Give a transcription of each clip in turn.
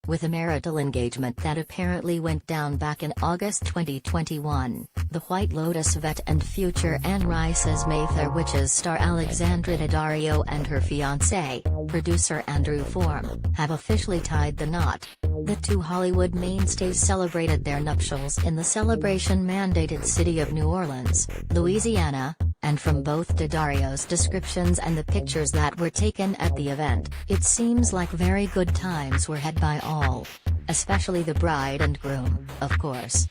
With a marital engagement that apparently went down back in August 2021, the White Lotus vet and future Anne Rice's Mayfair Witches star Alexandra Daddario and her fiancé, producer Andrew Form, have officially tied the knot. The two Hollywood mainstays celebrated their nuptials in the celebration-mandated city of New Orleans, Louisiana, and from both Daddario's descriptions and the pictures that were taken at the event, it seems like very good times were had by all. Especially the bride and groom, of course.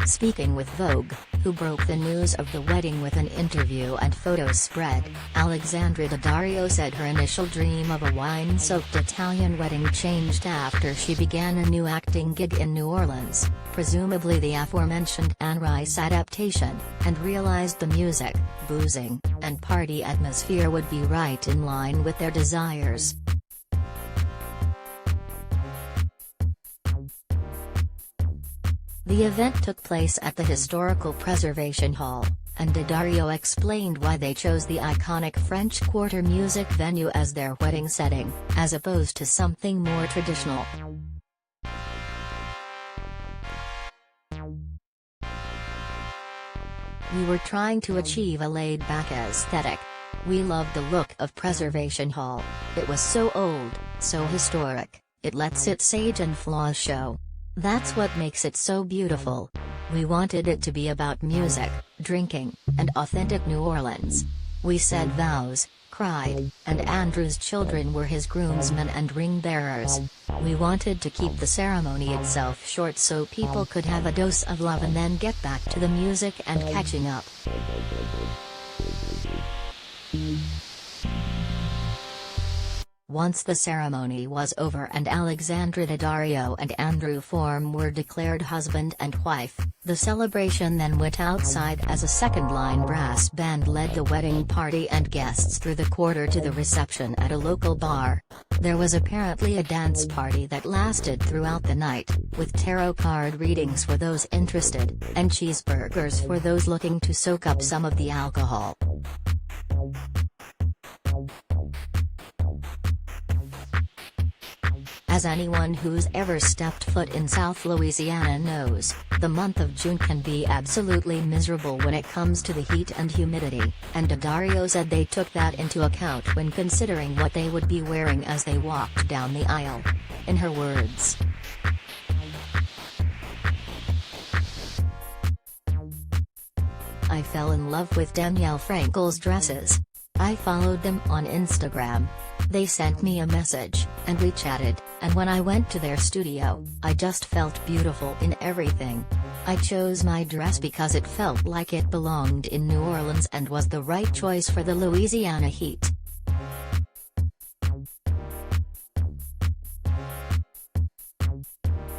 Speaking with Vogue, who broke the news of the wedding with an interview and photo spread, Alexandra Daddario said her initial dream of a wine-soaked Italian wedding changed after she began a new acting gig in New Orleans, presumably the aforementioned Anne Rice adaptation, and realized the music, boozing, and party atmosphere would be right in line with their desires. The event took place at the Historical Preservation Hall, and Daddario explained why they chose the iconic French Quarter music venue as their wedding setting, as opposed to something more traditional. We were trying to achieve a laid-back aesthetic. We loved the look of Preservation Hall. It was so old, so historic, it lets its age and flaws show. That's what makes it so beautiful. We wanted it to be about music, drinking, and authentic New Orleans. We said vows, cried, and Andrew's children were his groomsmen and ring bearers. We wanted to keep the ceremony itself short so people could have a dose of love and then get back to the music and catching up. Once the ceremony was over and Alexandra Daddario and Andrew Form were declared husband and wife, the celebration then went outside as a second-line brass band led the wedding party and guests through the quarter to the reception at a local bar. There was apparently a dance party that lasted throughout the night, with tarot card readings for those interested, and cheeseburgers for those looking to soak up some of the alcohol. As anyone who's ever stepped foot in South Louisiana knows, the month of June can be absolutely miserable when it comes to the heat and humidity, and Daddario said they took that into account when considering what they would be wearing as they walked down the aisle. In her words, "I fell in love with Danielle Frankel's dresses. I followed them on Instagram. They sent me a message, and we chatted, and when I went to their studio, I just felt beautiful in everything. I chose my dress because it felt like it belonged in New Orleans and was the right choice for the Louisiana heat."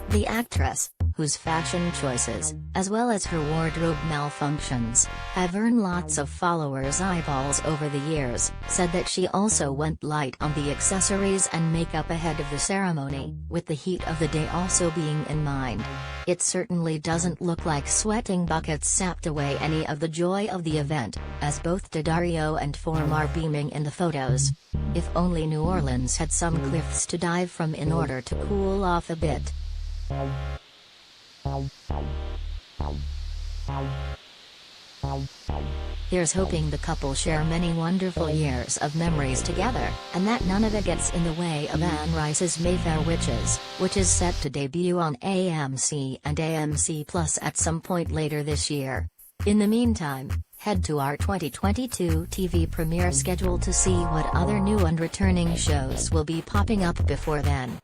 The actress, whose fashion choices, as well as her wardrobe malfunctions, have earned lots of followers' eyeballs over the years, said that she also went light on the accessories and makeup ahead of the ceremony, with the heat of the day also being in mind. "It certainly doesn't look like sweating buckets sapped away any of the joy of the event, as both Daddario and Form are beaming in the photos. If only New Orleans had some cliffs to dive from in order to cool off a bit." Here's hoping the couple share many wonderful years of memories together, and that none of it gets in the way of Anne Rice's Mayfair Witches, which is set to debut on AMC and AMC Plus at some point later this year. In the meantime, head to our 2022 TV premiere schedule to see what other new and returning shows will be popping up before then.